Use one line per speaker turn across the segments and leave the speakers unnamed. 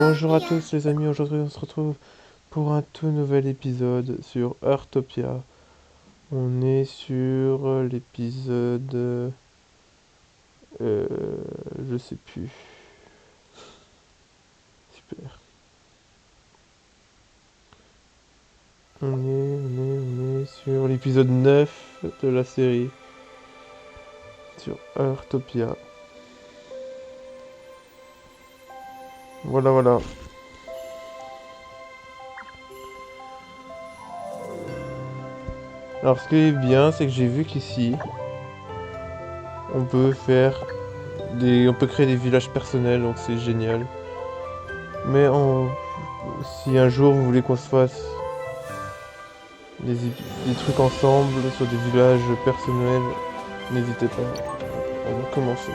Bonjour à tous les amis, aujourd'hui on se retrouve pour un tout nouvel épisode sur Heartopia. On est sur l'épisode... je sais plus. Super. On est sur l'épisode 9 de la série. Sur Heartopia. Voilà. Alors ce qui est bien, c'est que j'ai vu qu'ici, on peut on peut créer des villages personnels, donc c'est génial. Mais si un jour vous voulez qu'on se fasse des trucs ensemble sur des villages personnels, n'hésitez pas. On va commencer.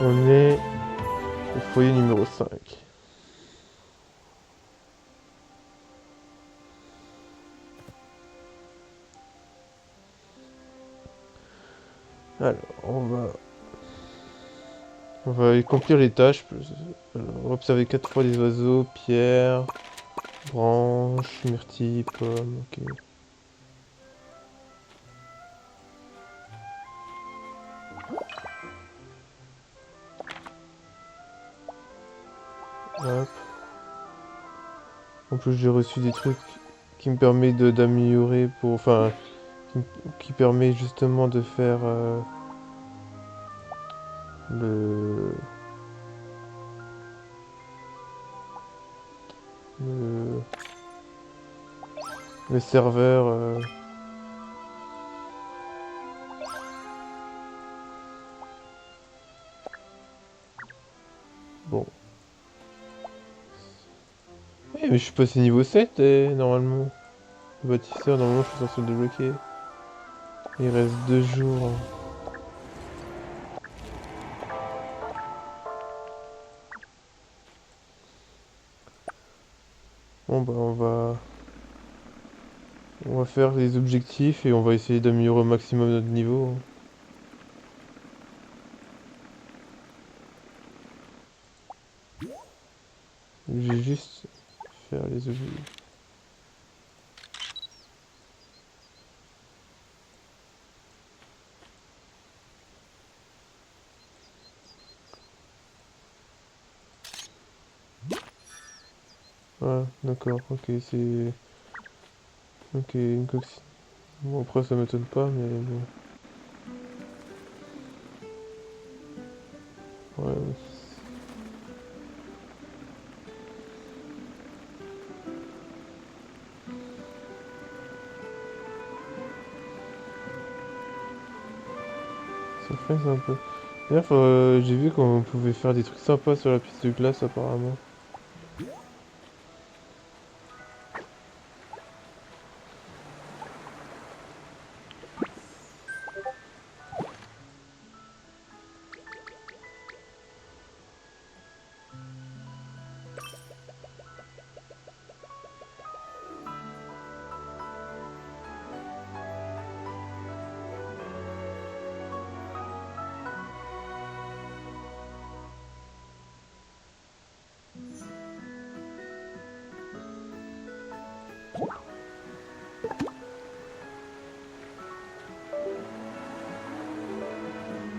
On est au foyer numéro 5. Alors, on va accomplir les tâches. Alors, on va observer 4 fois les oiseaux, pierre, branche, myrtille, pomme, ok. Hop. En plus, j'ai reçu des trucs qui me permettent d'améliorer pour... Enfin, qui permet justement de faire le... le... le serveur... Bon. Eh, mais je suis passé niveau 7 normalement. Le bâtisseur, normalement, je suis censé le débloquer. Il reste 2 jours. Bon, bah, on va faire les objectifs et on va essayer d'améliorer au maximum notre niveau. Je vais juste faire les objectifs. Ah, d'accord, ok, c'est... Ok, une coccinelle. Bon, après, ça m'étonne pas, mais bon. Ouais, ça freine un peu. D'ailleurs, j'ai vu qu'on pouvait faire des trucs sympas sur la piste de glace, apparemment.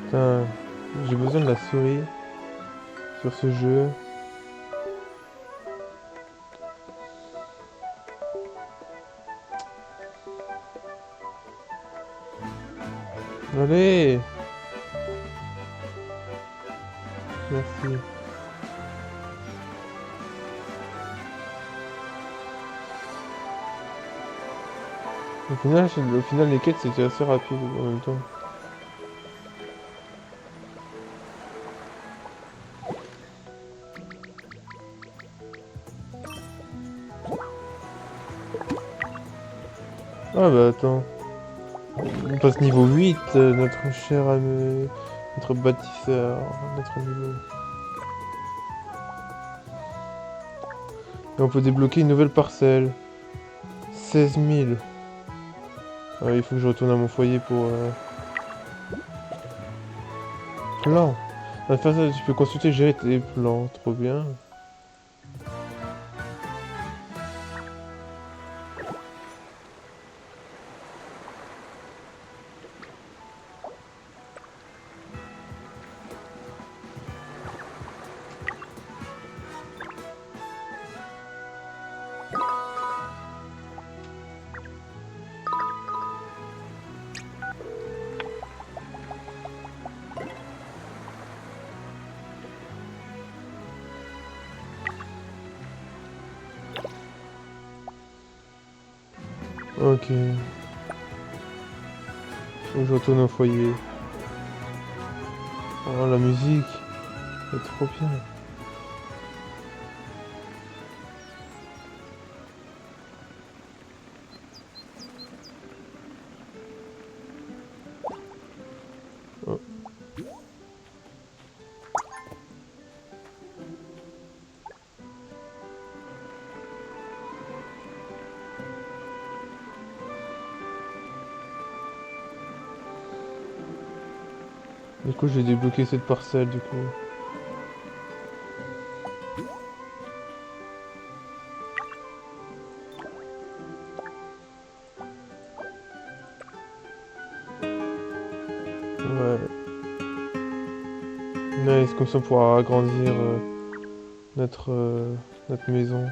Putain, j'ai besoin de la souris sur ce jeu. Allez! Merci. Au final, les quêtes c'était assez rapide en même temps. Ah bah attends. On passe niveau 8, notre cher ami, notre bâtisseur, notre niveau. Et on peut débloquer une nouvelle parcelle. 16 000. Ouais, il faut que je retourne à mon foyer pour... Non. À faire ça, tu peux consulter et gérer tes plans, trop bien. Ok. Faut que je retourne au foyer. Oh, la musique, c'est trop bien. Oh. Du coup, j'ai débloqué cette parcelle, du coup. Ouais. Nice, comme ça on pourra agrandir notre, notre maison.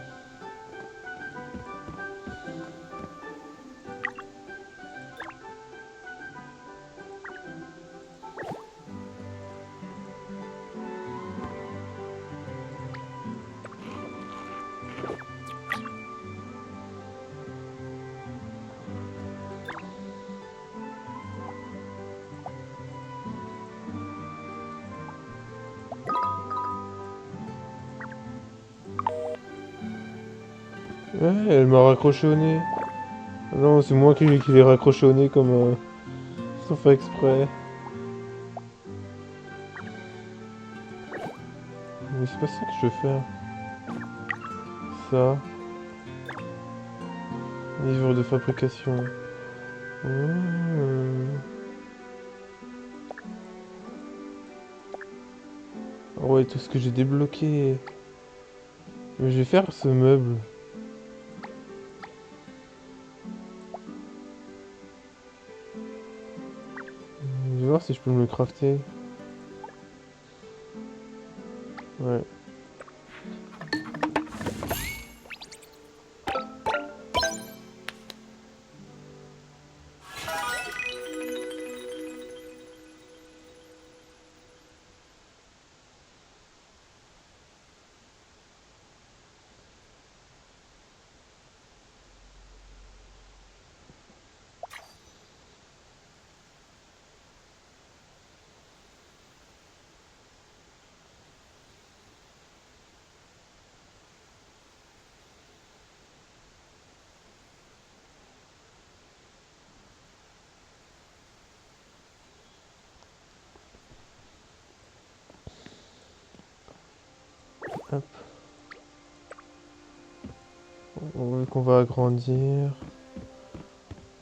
Ouais, elle m'a raccroché au nez. Non, c'est moi qui l'ai raccroché au nez comme sans faire exprès. Mais c'est pas ça que je veux faire. Ça. Livre de fabrication. Mmh. Ah ouais, tout ce que j'ai débloqué. Mais je vais faire ce meuble. Je vais voir si je peux me le crafter. Ouais. Hop. Vu qu'on va agrandir.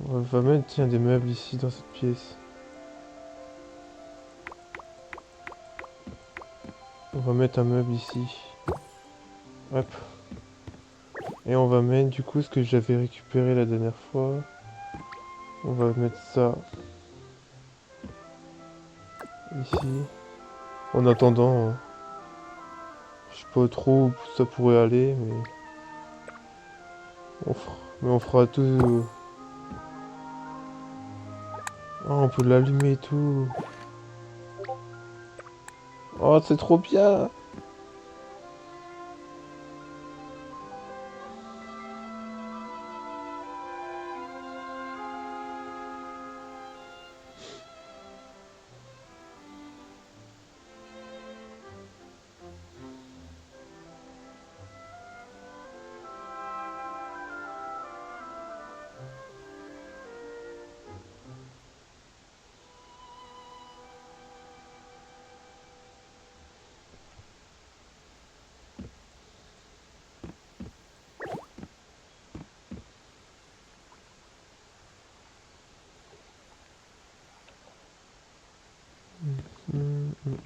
On va mettre, tiens, des meubles ici dans cette pièce. On va mettre un meuble ici. Hop. Et on va mettre du coup ce que j'avais récupéré la dernière fois. On va mettre ça ici. En attendant, hein. Je sais pas trop où ça pourrait aller, mais on fera tout. Ah, on peut l'allumer et tout. Oh, c'est trop bien!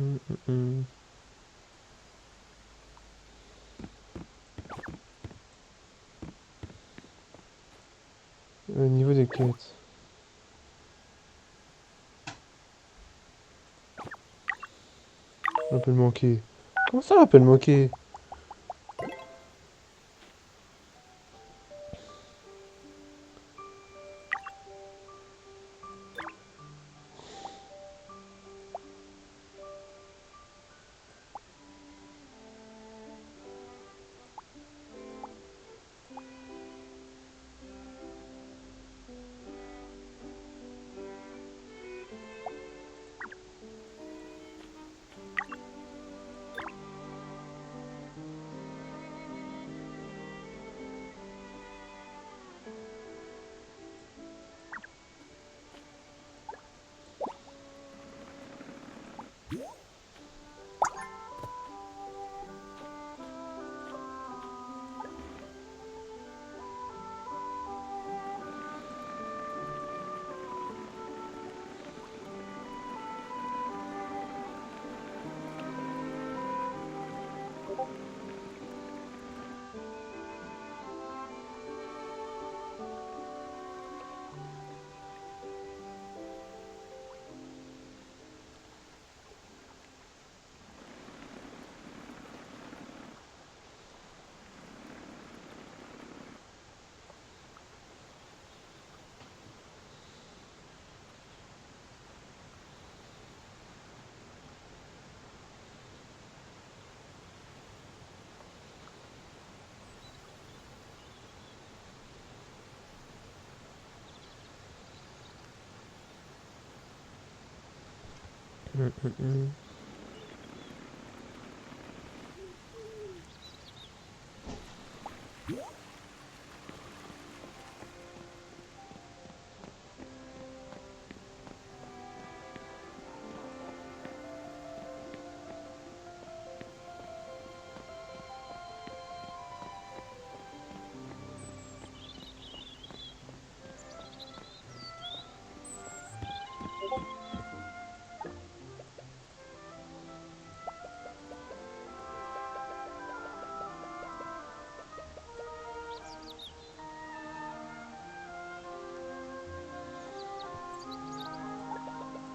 hum. Au niveau des quêtes. Rappel manqué. Comment ça, rappel manqué? Hum.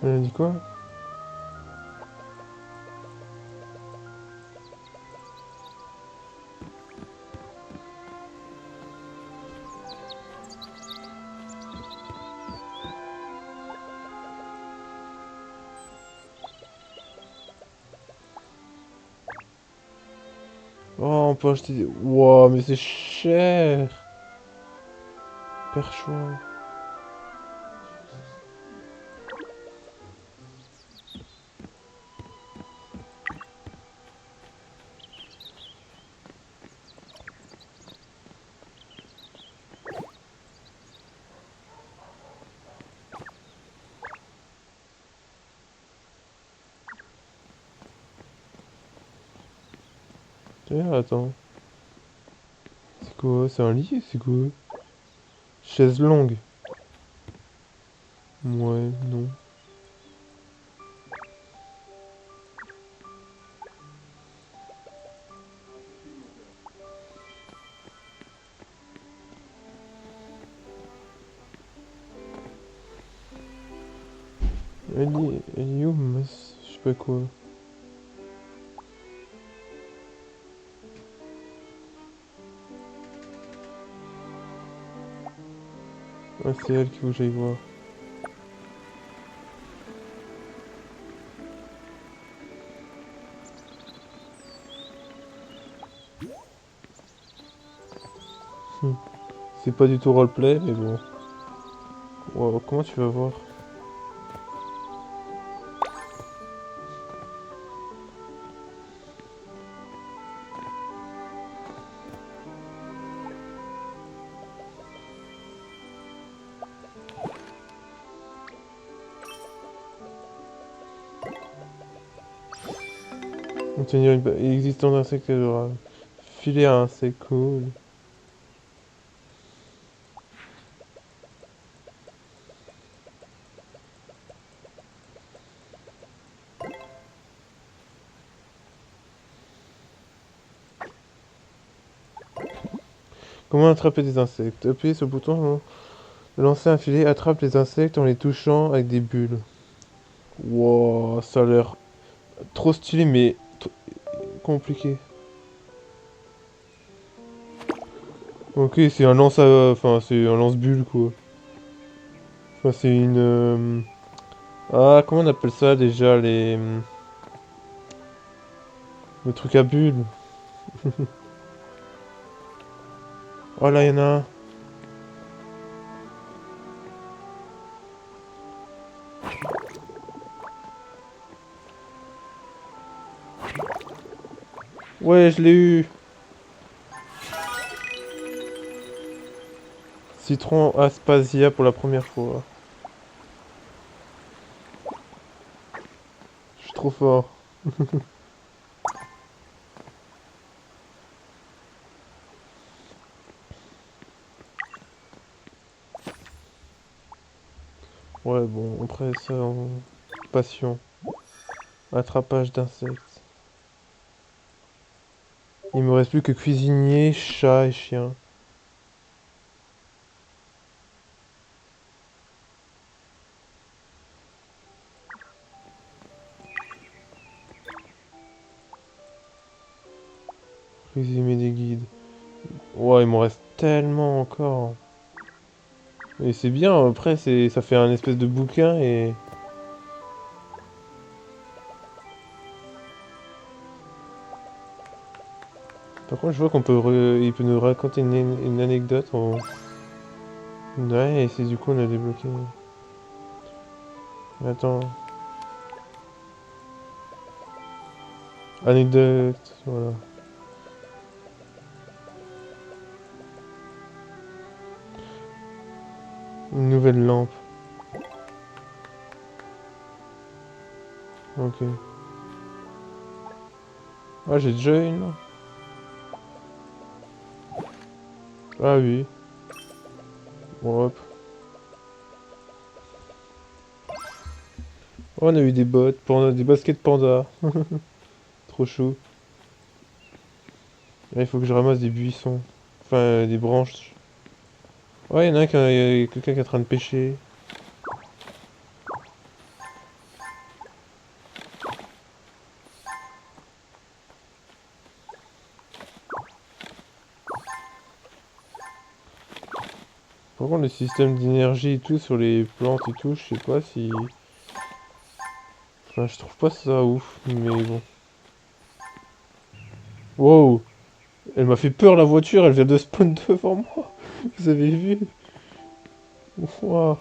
Elle a dit quoi? Oh, on peut acheter des... Wow, mais c'est cher! Perchoir. Attends. C'est quoi? C'est un lit? C'est quoi? Chaise longue. Ouais, non. Elle est où, je sais pas quoi. Ah, c'est elle qu'il faut que j'aille voir. Hum. C'est pas du tout roleplay, mais bon. Wow, comment tu vas voir? Obtenir une existence d'insectes adorables. Filer à insectes, cool. Comment attraper des insectes? Appuyez sur le bouton, lancer un filet, attrape les insectes en les touchant avec des bulles. Wow, ça a l'air trop stylé, mais compliqué. Ok, c'est un lance à... Enfin, c'est un lance-bulle, quoi. Enfin, c'est une... Ah, comment on appelle ça, déjà, les... Le truc à bulles. Oh là, il y en a un. Ouais, je l'ai eu. Citron Aspasia pour la première fois. Je suis trop fort. Ouais, bon, après ça, passion. Attrapage d'insectes. Il me reste plus que cuisinier, chat et chien. Résumé des guides. Ouais, il m'en reste tellement encore. Et c'est bien, après, ça fait un espèce de bouquin et... Par contre, je vois qu'on peut... Il peut nous raconter une anecdote en... Ouais, et c'est du coup, on a débloqué... Attends... Anecdote, voilà. Une nouvelle lampe. Ok. Ah, j'ai déjà une là. Ah oui. Bon, hop. Oh, on a eu des bottes, des baskets panda. Trop chaud. Là, il faut que je ramasse des buissons. Enfin, des branches. Ouais, il y en a un qui y a quelqu'un qui est en train de pêcher. Par contre, le système d'énergie et tout sur les plantes et tout, je sais pas si... Enfin, je trouve pas ça ouf, mais bon. Wow! Elle m'a fait peur la voiture, elle vient de spawn devant moi. Vous avez vu? Waouh!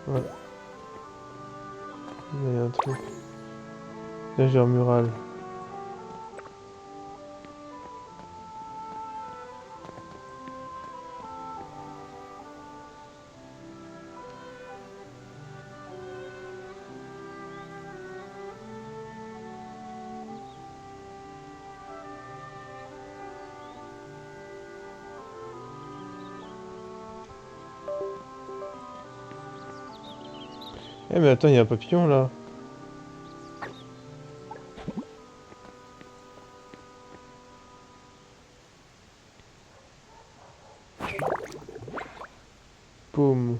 Ouais, il y a un truc. Là, j'ai un mural. Eh, mais attends, il y a un papillon là. Paume.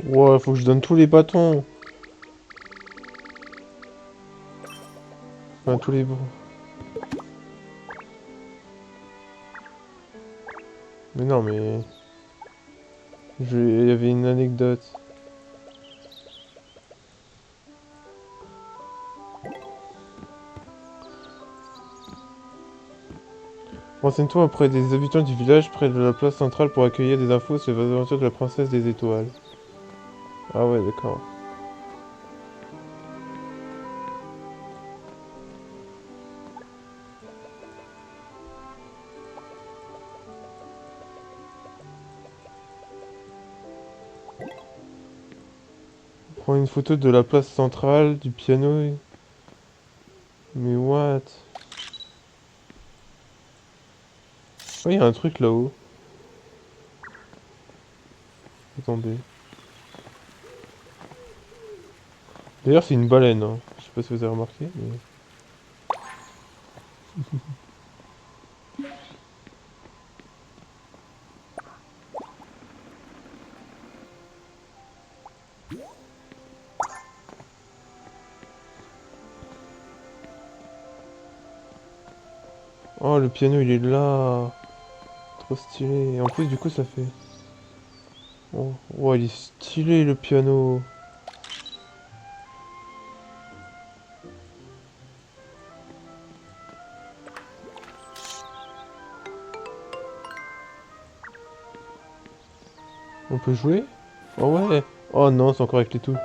Ouais, faut que je donne tous les bâtons. Enfin, tous les... Mais non, mais... Il y avait une anecdote. Renseigne-toi auprès des habitants du village près de la place centrale pour accueillir des infos sur les aventures de la princesse des étoiles. Ah ouais, d'accord. Prends une photo de la place centrale, du piano. Mais what? Oh, il y a un truc là-haut. Attendez. D'ailleurs, c'est une baleine, hein. Je sais pas si vous avez remarqué, mais... Oh, le piano, il est là. Trop stylé. Et en plus, du coup, ça fait... Oh, oh, il est stylé, le piano. On peut jouer? Oh ouais. Oh non, c'est encore avec les tout.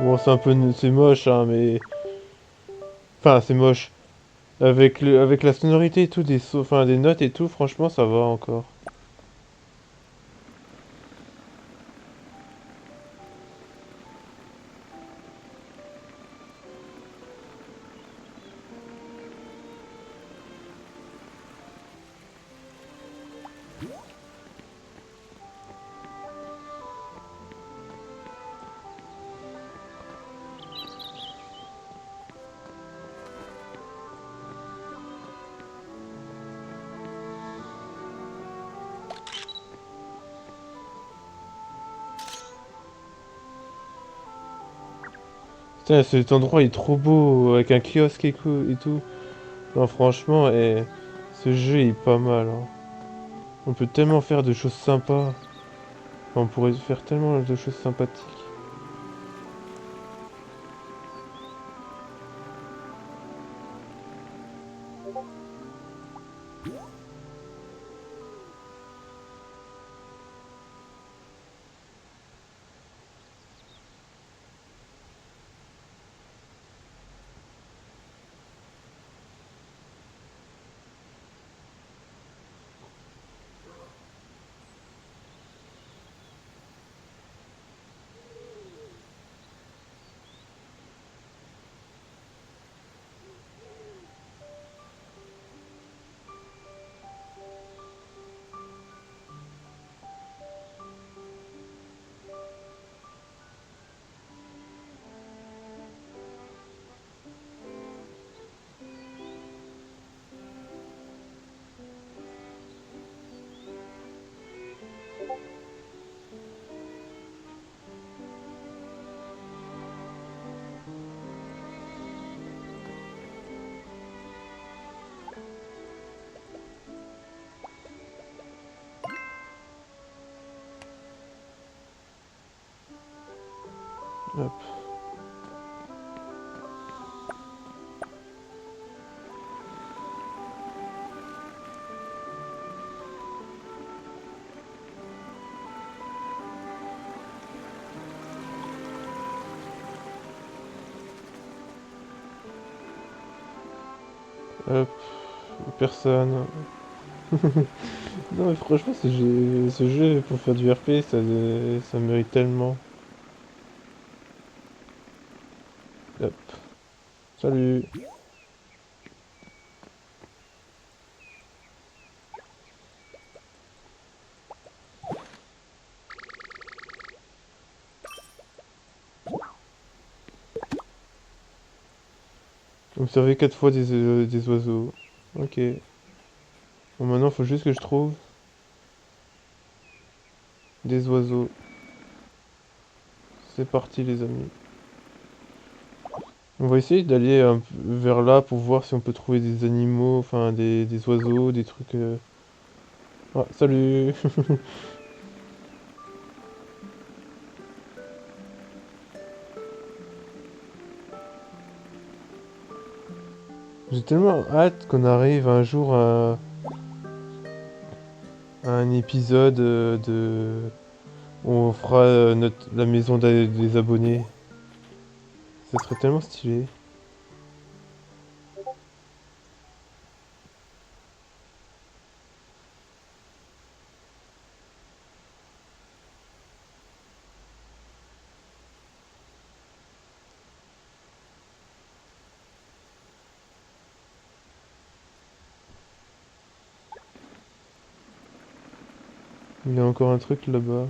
Bon, c'est un peu... C'est moche, hein, mais... Enfin, c'est moche. Avec la sonorité et tout, enfin, des notes et tout, franchement, ça va encore. Putain, cet endroit il est trop beau, avec un kiosque et tout. Non, franchement, ce jeu il est pas mal, hein. On peut tellement faire de choses sympas. Enfin, on pourrait faire tellement de choses sympathiques. Hop, hop, personne. Non mais franchement, ce jeu pour faire du RP, ça mérite tellement. Hop, salut. Observer 4 fois des oiseaux. Ok. Bon, maintenant, faut juste que je trouve des oiseaux. C'est parti, les amis. On va essayer d'aller vers là pour voir si on peut trouver des animaux, enfin des oiseaux, des trucs. Ah, salut! J'ai tellement hâte qu'on arrive un jour à un épisode de où on fera la maison des abonnés. Ça serait tellement stylé. Il y a encore un truc là-bas.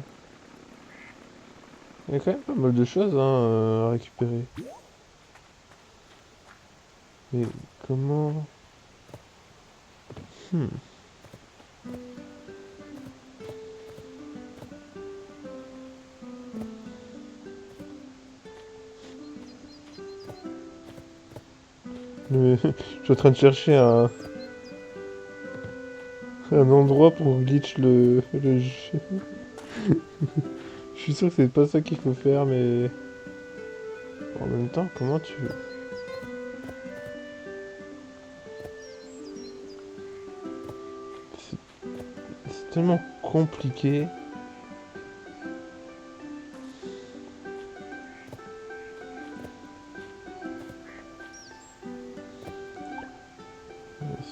Il y a quand même pas mal de choses à récupérer. Mais comment... Hmm. Je suis en train de chercher un endroit pour glitch le jeu. Je suis sûr que c'est pas ça qu'il faut faire, mais... En même temps, comment tu... C'est c'est tellement compliqué.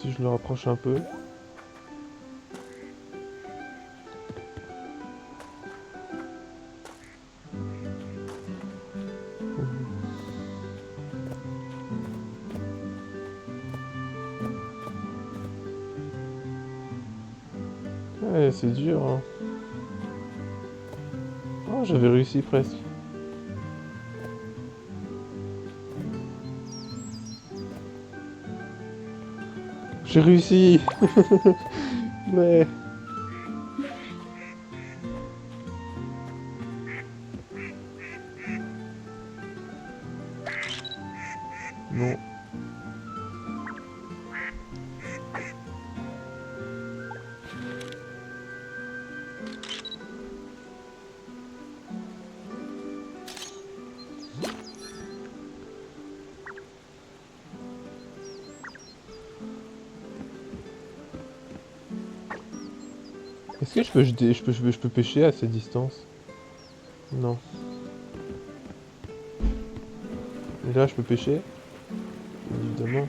Si je le rapproche un peu. Ouais, c'est dur, hein. Oh, j'avais réussi presque. J'ai réussi. Ouais. Non. Est-ce que je peux pêcher à cette distance? Non. Et là, je peux pêcher? Évidemment.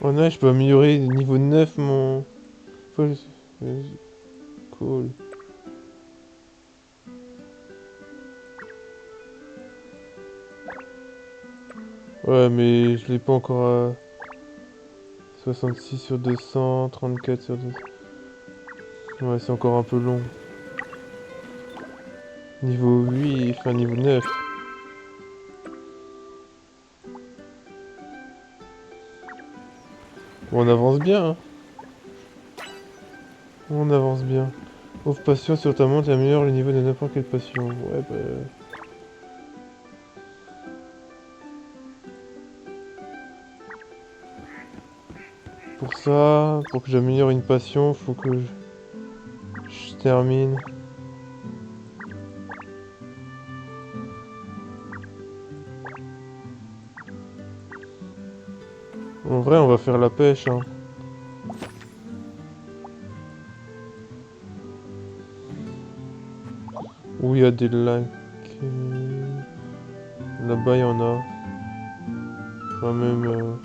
Oh non, je peux améliorer niveau 9 mon... Cool. Ouais, mais je l'ai pas encore à 66 sur 200, 34 sur 200. Ouais, c'est encore un peu long. Niveau 8, enfin niveau 9. Bon, on avance bien, hein. On avance bien. Ouvre passion sur ta montre et améliore le niveau de n'importe quelle passion. Ouais, bah... Pour ça, pour que j'améliore une passion, faut que je termine. En vrai, on va faire la pêche, hein. Où il y a des lacs. Là-bas, il y en a. Enfin, même...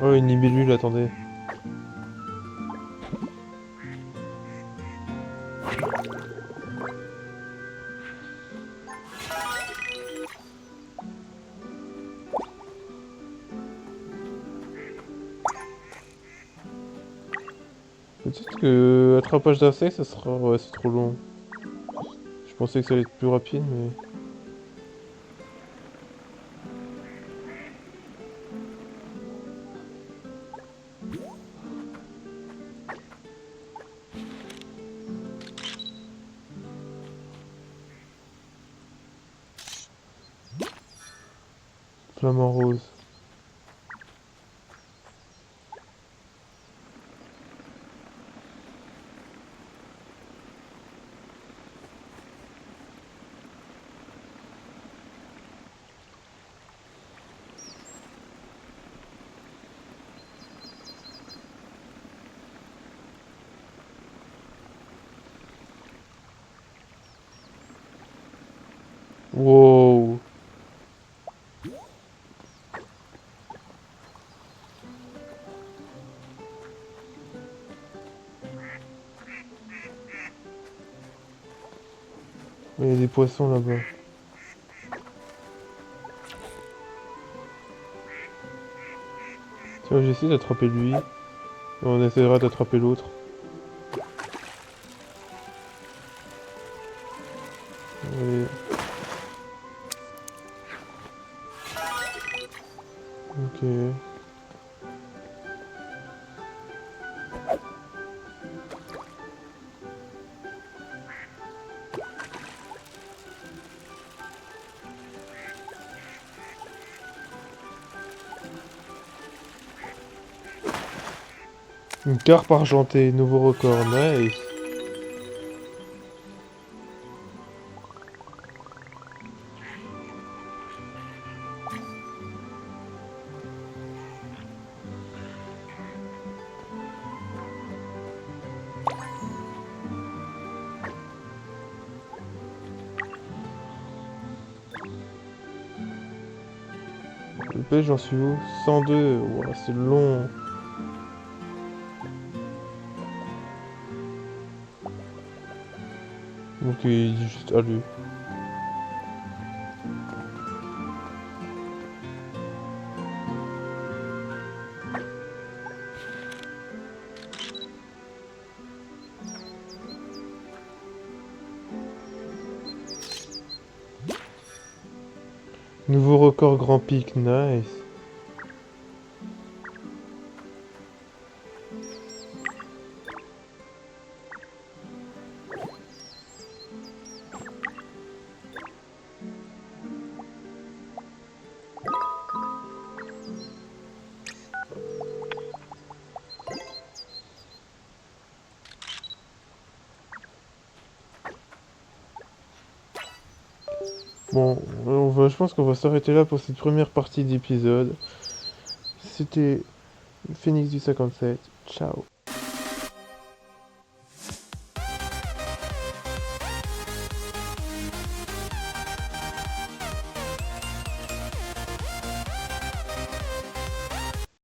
Oh, une libellule, attendez. Peut-être que attrapage d'insectes, ça sera... Ouais, c'est trop long. Je pensais que ça allait être plus rapide, mais... Flamant rose. Wow. Il y a des poissons là-bas. Tiens, j'essaie d'attraper lui. On essaiera d'attraper l'autre. Allez. Ok. Une carpe argentée, nouveau record, nice. Le pêche, j'en suis où? 102. Ouah, c'est long. Donc il dit juste allez. Nouveau record Grand Pic, nice. Bon, je pense qu'on va s'arrêter là pour cette première partie d'épisode. C'était Phoenix du 57. Ciao.